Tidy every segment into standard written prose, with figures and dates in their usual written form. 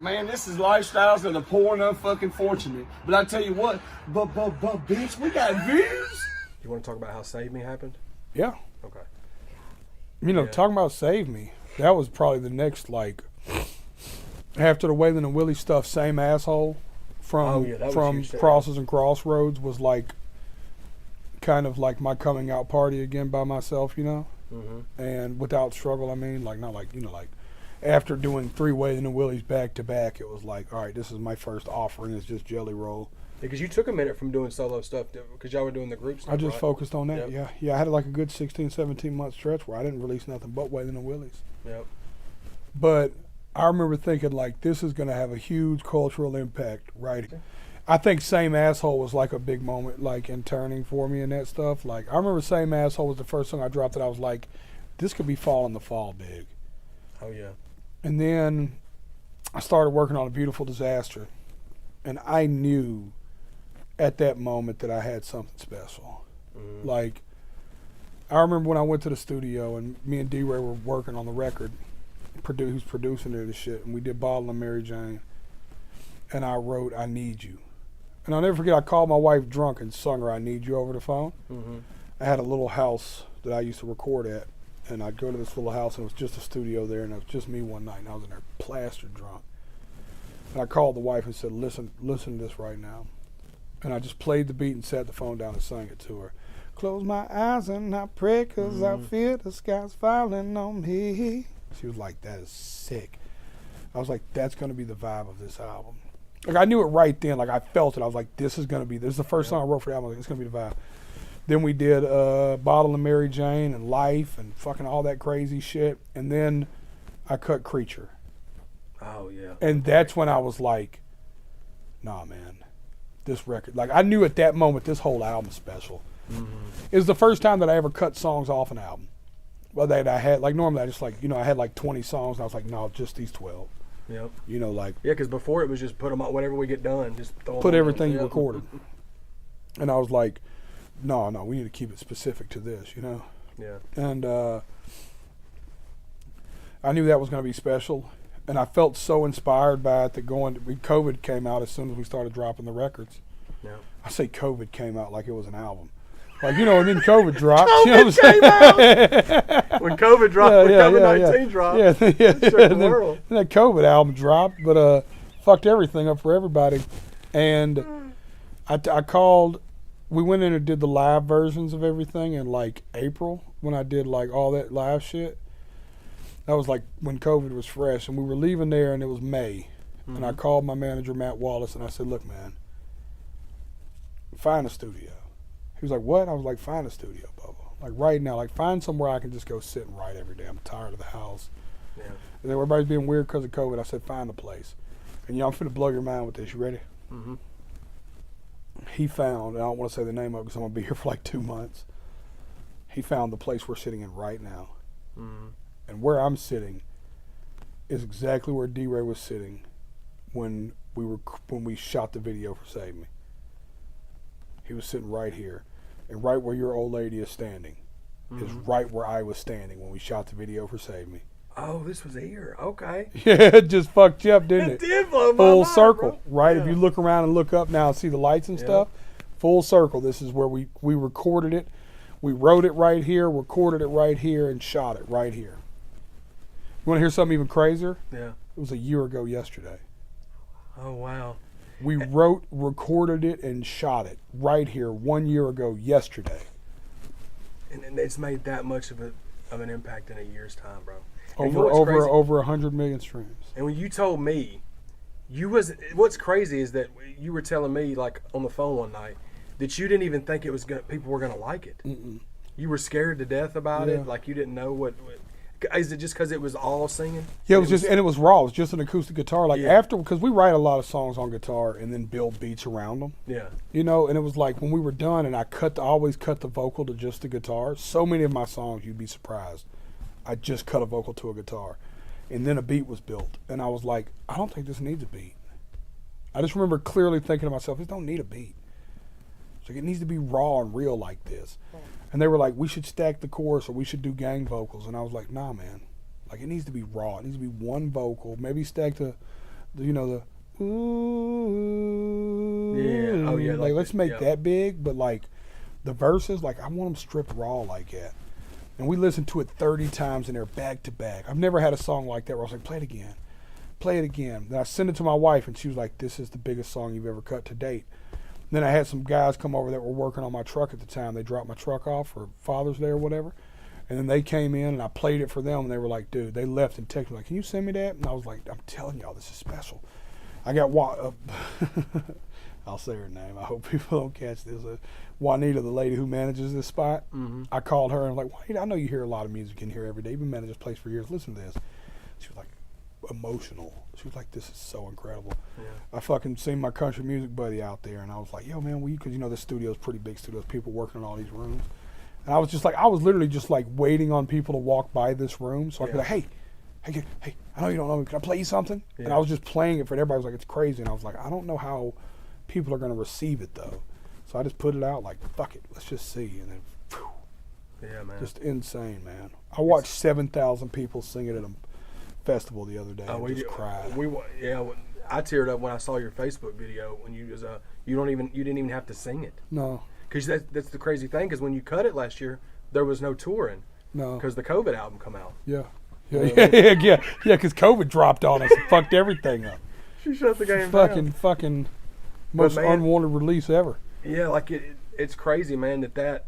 Man, this is lifestyles of the poor and unfucking fortunate. But I tell you what, but bitch, we got views. You want to talk about how Save Me happened? Yeah. Okay. You know, talking about Save Me, that was probably the next, like, after the Waylon and Willie stuff, Same Asshole from Crosses and Crossroads was like kind of like my coming out party again by myself, you know? Mm-hmm. And without struggle, I mean, like, not like, you know, like, after doing 3 Waylon and Willie's back to back, it was like, all right, this is my first offering. It's just Jelly Roll. Because you took a minute from doing solo stuff because y'all were doing the group stuff. I just focused on that. Yep. Yeah. I had like a good 16, 17 month stretch where I didn't release nothing but Waylon and Willie's. Yep. But I remember thinking like this is going to have a huge cultural impact, right? I think Same Asshole was like a big moment, like in turning for me and that stuff. Like I remember Same Asshole was the first song I dropped that I was like, this could be Fall in the Fall big. Oh yeah. And then I started working on A Beautiful Disaster, and I knew at that moment that I had something special. Mm-hmm. Like, I remember when I went to the studio and me and D-Ray were working on the record, who's producing it and shit, and we did Bottle and Mary Jane, and I wrote I Need You. And I'll never forget, I called my wife drunk and sung her I Need You over the phone. Mm-hmm. I had a little house that I used to record at, and I'd go to this little house, and it was just a studio there, and it was just me one night, and I was in there plastered drunk. And I called the wife and said, listen to this right now. And I just played the beat and sat the phone down and sang it to her. Close my eyes and I pray, cause I feel the sky's falling on me. She was like, that is sick. I was like, that's going to be the vibe of this album. Like, I knew it right then. Like, I felt it. I was like, this is the first song I wrote for the album. Like, it's going to be the vibe. Then we did Bottle and Mary Jane and Life and fucking all that crazy shit. And then I cut Creature. Oh, yeah. And that's when I was like, nah, man, this record. Like, I knew at that moment this whole album's special. Mm-hmm. It was the first time that I ever cut songs off an album. Well, that I had, like, normally I just, like, you know, I had like 20 songs, and I was like, no, just these 12. Yep. You know, like. Yeah, because before it was just put them on whenever we get done, just throw them put on everything you recorded. And I was like, no, we need to keep it specific to this, you know? Yeah. And I knew that was going to be special. And I felt so inspired by it that COVID came out as soon as we started dropping the records. Yeah. I say COVID came out like it was an album. Like, you know, and then COVID dropped. COVID you know what I'm out. When COVID dropped, when COVID-19 dropped, it shook the world. And that COVID album dropped, but fucked everything up for everybody. And I called, we went in and did the live versions of everything in like April when I did like all that live shit. That was like when COVID was fresh, and we were leaving there, and it was May. Mm-hmm. And I called my manager, Matt Wallace, and I said, look, man, find a studio. He was like, what? I was like, find a studio, Bubba. Like right now, like find somewhere I can just go sit and write every day. I'm tired of the house. Yeah. And everybody's being weird because of COVID. I said, find a place. And I'm finna blow your mind with this. You ready? Mm-hmm. He found, and I don't want to say the name of it because I'm going to be here for like 2 months. He found the place we're sitting in right now. Mm-hmm. And where I'm sitting is exactly where D-Ray was sitting when we shot the video for Save Me. He was sitting right here. And right where your old lady is standing is right where I was standing when we shot the video for Save Me. Oh, this was here. Okay. Yeah, it just fucked you up, didn't it? It did blow my Full mind, circle, bro. right? Yeah. If you look around and look up now and see the lights and stuff, full circle. This is where we recorded it. We wrote it right here, recorded it right here, and shot it right here. You want to hear something even crazier? Yeah. It was a year ago yesterday. Oh, wow. We wrote, recorded it, and shot it right here 1 year ago yesterday. And it's made that much of an impact in a year's time, bro. Over 100 million streams. And when you told me, what's crazy is that you were telling me, like on the phone one night, that you didn't even think people were gonna like it. Mm-mm. You were scared to death about it, like you didn't know what. Is it just because it was all singing? Yeah, it was raw. It was just an acoustic guitar. Like after, because we write a lot of songs on guitar and then build beats around them. Yeah. You know, and it was like when we were done, and I always cut the vocal to just the guitar. So many of my songs, you'd be surprised. I just cut a vocal to a guitar, and then a beat was built, and I was like, I don't think this needs a beat. I just remember clearly thinking to myself, this don't need a beat. It's like it needs to be raw and real like this. Right. And they were like, we should stack the chorus or we should do gang vocals. And I was like, nah, man. Like, it needs to be raw. It needs to be one vocal, maybe stack you know, the ooh. Yeah. Oh yeah. Like let's make yeah. that big, but like the verses, like I want them stripped raw like that. And we listened to it 30 times and they're back to back. I've never had a song like that where I was like, play it again. Play it again. Then I sent it to my wife and she was like, this is the biggest song you've ever cut to date. Then I had some guys come over that were working on my truck at the time. They dropped my truck off for Father's Day or whatever. And then they came in and I played it for them and they were like, dude, they left and texted me like, can you send me that? And I was like, I'm telling y'all, this is special. I got I'll say her name. I hope people don't catch this. Juanita, the lady who manages this spot. Mm-hmm. I called her and I'm like, Juanita, I know you hear a lot of music in here every day. You've been managing this place for years. Listen to this. She was like, emotional. She was like, this is so incredible. Yeah. I fucking seen my country music buddy out there and I was like, yo man, because you know this studio's pretty big studios, people working in all these rooms. And I was just like, I was literally just like waiting on people to walk by this room so I could be like, hey, I know you don't know me, can I play you something? Yeah. And I was just playing it for everybody. Was like, it's crazy. And I was like, I don't know how people are going to receive it though. So I just put it out like, fuck it, let's just see. And then, whew, Yeah, man. just insane, man. I watched 7,000 people sing it at a festival the other day. Oh, and just cried. I teared up when I saw your Facebook video when you didn't even have to sing it. No, Because that's the crazy thing. Because when you cut it last year, there was no touring. no. Because the COVID album come out. Yeah. Yeah, because COVID dropped on us and fucked everything up. She shut the game down. Fucking most man, unwanted release ever. Yeah, like it's crazy, man, that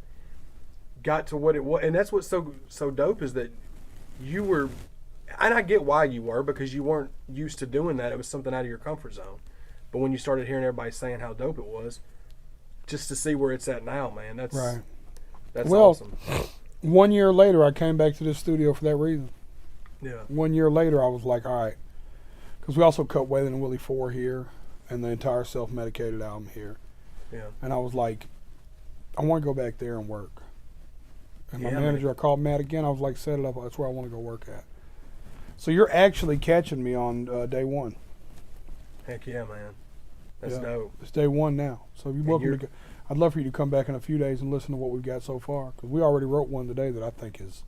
got to what it was. And that's what's so dope is that you were, and I get why you were, because you weren't used to doing that. It was something out of your comfort zone. But when you started hearing everybody saying how dope it was, just to see where it's at now, man, that's awesome. 1 year later, I came back to this studio for that reason. Yeah. 1 year later, I was like, all right. Because we also cut Waylon and Willie 4 here and the entire self-medicated album here. Yeah. And I was like, I want to go back there and work. And my Yeah, manager, I called Matt again. I was like, set it up. That's where I want to go work at. So you're actually catching me on day one. Heck yeah, man. That's Yeah. dope. It's day one now. So you're welcome to. I'd love for you to come back in a few days and listen to what we've got so far. Because we already wrote one today that I think is